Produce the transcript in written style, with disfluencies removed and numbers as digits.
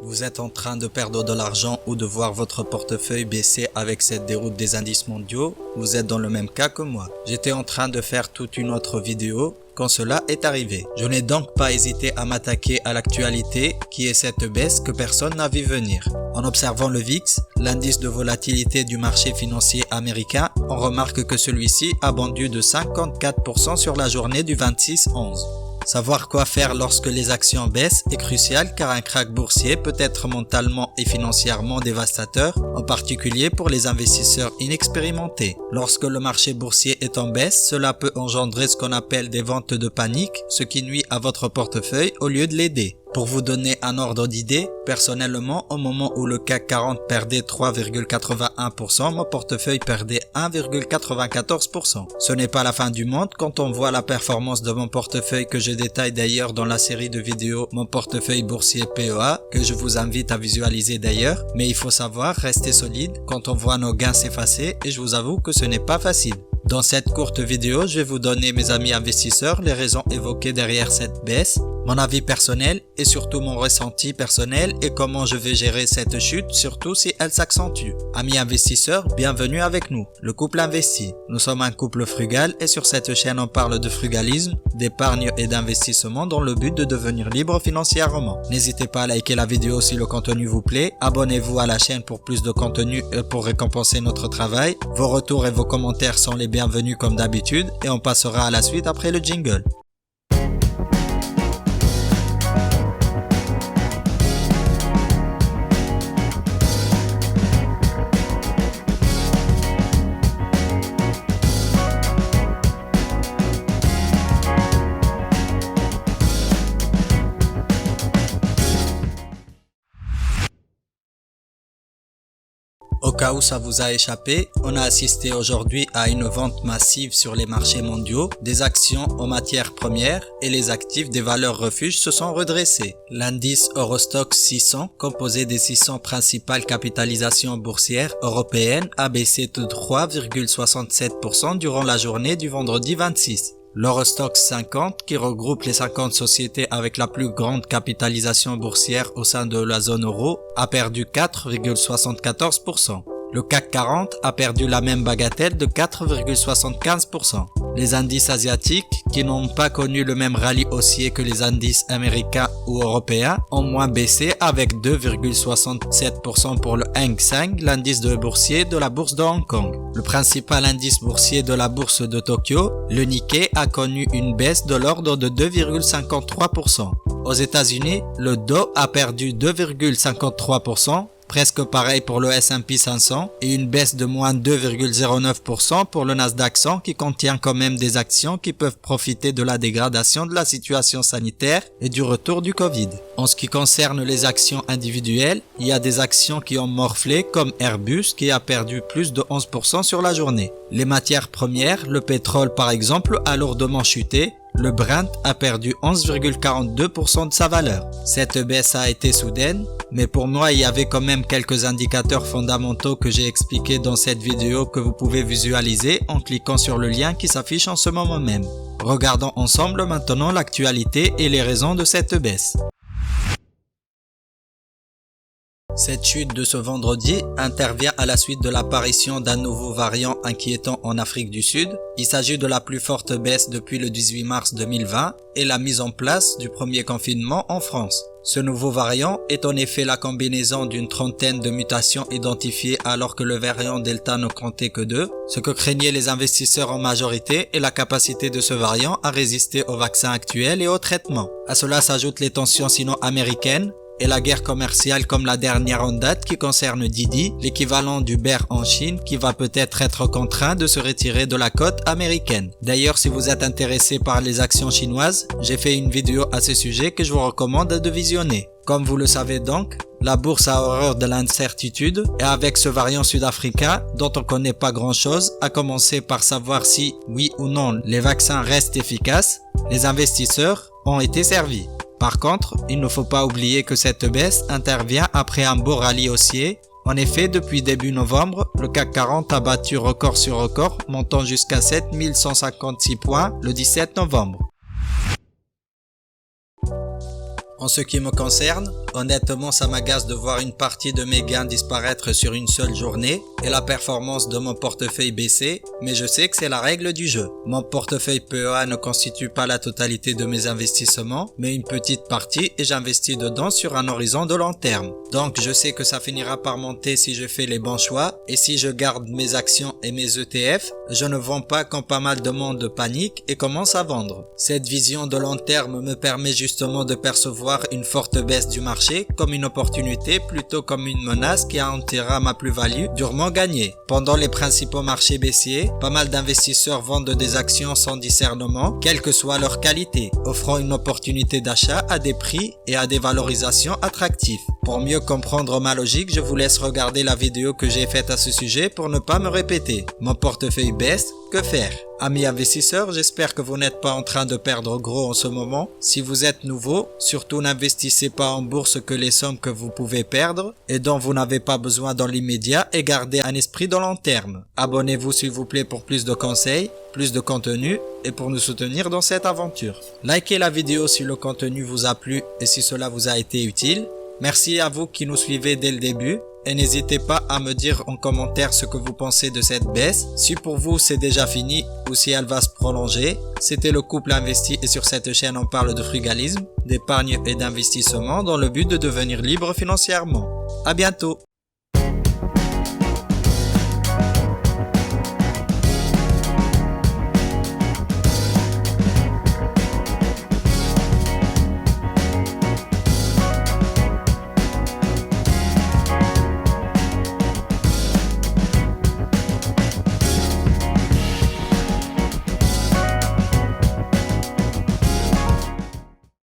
Vous êtes en train de perdre de l'argent ou de voir votre portefeuille baisser avec cette déroute des indices mondiaux, vous êtes dans le même cas que moi. J'étais en train de faire toute une autre vidéo quand cela est arrivé. Je n'ai donc pas hésité à m'attaquer à l'actualité qui est cette baisse que personne n'a vu venir. En observant le VIX, l'indice de volatilité du marché financier américain, on remarque que celui-ci a bondu de 54% sur la journée du 26/11. Savoir quoi faire lorsque les actions baissent est crucial car un krach boursier peut être mentalement et financièrement dévastateur, en particulier pour les investisseurs inexpérimentés. Lorsque le marché boursier est en baisse, cela peut engendrer ce qu'on appelle des ventes de panique, ce qui nuit à votre portefeuille au lieu de l'aider. Pour vous donner un ordre d'idée, personnellement, au moment où le CAC 40 perdait 3,81%, mon portefeuille perdait 1,94%. Ce n'est pas la fin du monde quand on voit la performance de mon portefeuille que je détaille d'ailleurs dans la série de vidéos Mon portefeuille boursier PEA, que je vous invite à visualiser d'ailleurs, mais il faut savoir rester solide quand on voit nos gains s'effacer et je vous avoue que ce n'est pas facile. Dans cette courte vidéo, je vais vous donner, mes amis investisseurs, les raisons évoquées derrière cette baisse, mon avis personnel et surtout mon ressenti personnel et comment je vais gérer cette chute, surtout si elle s'accentue. Amis investisseurs, bienvenue avec nous, le couple investi. Nous sommes un couple frugal et sur cette chaîne on parle de frugalisme, d'épargne et d'investissement dans le but de devenir libre financièrement. N'hésitez pas à liker la vidéo si le contenu vous plaît, abonnez-vous à la chaîne pour plus de contenu et pour récompenser notre travail. Vos retours et vos commentaires sont les bienvenus comme d'habitude et on passera à la suite après le jingle. Au cas où ça vous a échappé, on a assisté aujourd'hui à une vente massive sur les marchés mondiaux, des actions aux matières premières et les actifs des valeurs refuges se sont redressés. L'indice Eurostoxx 600, composé des 600 principales capitalisations boursières européennes, a baissé de 3,67% durant la journée du vendredi 26. L'Eurostoxx 50, qui regroupe les 50 sociétés avec la plus grande capitalisation boursière au sein de la zone euro, a perdu 4,74%. Le CAC 40 a perdu la même bagatelle de 4,75%. Les indices asiatiques, qui n'ont pas connu le même rallye haussier que les indices américains ou européens, ont moins baissé avec 2,67% pour le Hang Seng, l'indice de boursier de la bourse de Hong Kong. Le principal indice boursier de la bourse de Tokyo, le Nikkei, a connu une baisse de l'ordre de 2,53%. Aux États-Unis, le Dow a perdu 2,53%, presque pareil pour le S&P 500 et une baisse de moins 2,09% pour le Nasdaq 100 qui contient quand même des actions qui peuvent profiter de la dégradation de la situation sanitaire et du retour du Covid. En ce qui concerne les actions individuelles, il y a des actions qui ont morflé comme Airbus qui a perdu plus de 11% sur la journée. Les matières premières, le pétrole par exemple, a lourdement chuté. Le Brent a perdu 11,42% de sa valeur. Cette baisse a été soudaine, mais pour moi il y avait quand même quelques indicateurs fondamentaux que j'ai expliqués dans cette vidéo que vous pouvez visualiser en cliquant sur le lien qui s'affiche en ce moment même. Regardons ensemble maintenant l'actualité et les raisons de cette baisse. Cette chute de ce vendredi intervient à la suite de l'apparition d'un nouveau variant inquiétant en Afrique du Sud. Il s'agit de la plus forte baisse depuis le 18 mars 2020 et la mise en place du premier confinement en France. Ce nouveau variant est en effet la combinaison d'une trentaine de mutations identifiées alors que le variant Delta ne comptait que 2. Ce que craignaient les investisseurs en majorité est la capacité de ce variant à résister aux vaccins actuels et aux traitements. À cela s'ajoutent les tensions sino-américaines et la guerre commerciale comme la dernière en date qui concerne Didi, l'équivalent d'Uber en Chine qui va peut-être être contraint de se retirer de la côte américaine. D'ailleurs, si vous êtes intéressé par les actions chinoises, j'ai fait une vidéo à ce sujet que je vous recommande de visionner. Comme vous le savez donc, la bourse a horreur de l'incertitude et avec ce variant sud-africain dont on connaît pas grand-chose, à commencer par savoir si, oui ou non, les vaccins restent efficaces, les investisseurs ont été servis. Par contre, il ne faut pas oublier que cette baisse intervient après un beau rallye haussier. En effet, depuis début novembre, le CAC 40 a battu record sur record, montant jusqu'à 7156 points le 17 novembre. En ce qui me concerne, honnêtement ça m'agace de voir une partie de mes gains disparaître sur une seule journée et la performance de mon portefeuille baisser, mais je sais que c'est la règle du jeu. Mon portefeuille PEA ne constitue pas la totalité de mes investissements, mais une petite partie et j'investis dedans sur un horizon de long terme. Donc je sais que ça finira par monter si je fais les bons choix et si je garde mes actions et mes ETF, je ne vends pas quand pas mal de monde panique et commence à vendre. Cette vision de long terme me permet justement de percevoir une forte baisse du marché comme une opportunité plutôt comme une menace qui anéantira ma plus-value durement gagnée. Pendant les principaux marchés baissiers, pas mal d'investisseurs vendent des actions sans discernement, quelle que soit leur qualité, offrant une opportunité d'achat à des prix et à des valorisations attractives. Pour mieux comprendre ma logique, je vous laisse regarder la vidéo que j'ai faite à ce sujet pour ne pas me répéter. Mon portefeuille baisse, que faire? Amis investisseurs, j'espère que vous n'êtes pas en train de perdre gros en ce moment. Si vous êtes nouveau, surtout n'investissez pas en bourse que les sommes que vous pouvez perdre et dont vous n'avez pas besoin dans l'immédiat et gardez un esprit de long terme. Abonnez-vous s'il vous plaît pour plus de conseils, plus de contenu et pour nous soutenir dans cette aventure. Likez la vidéo si le contenu vous a plu et si cela vous a été utile. Merci à vous qui nous suivez dès le début. Et n'hésitez pas à me dire en commentaire ce que vous pensez de cette baisse, si pour vous c'est déjà fini ou si elle va se prolonger. C'était le couple investi et sur cette chaîne on parle de frugalisme, d'épargne et d'investissement dans le but de devenir libre financièrement. À bientôt.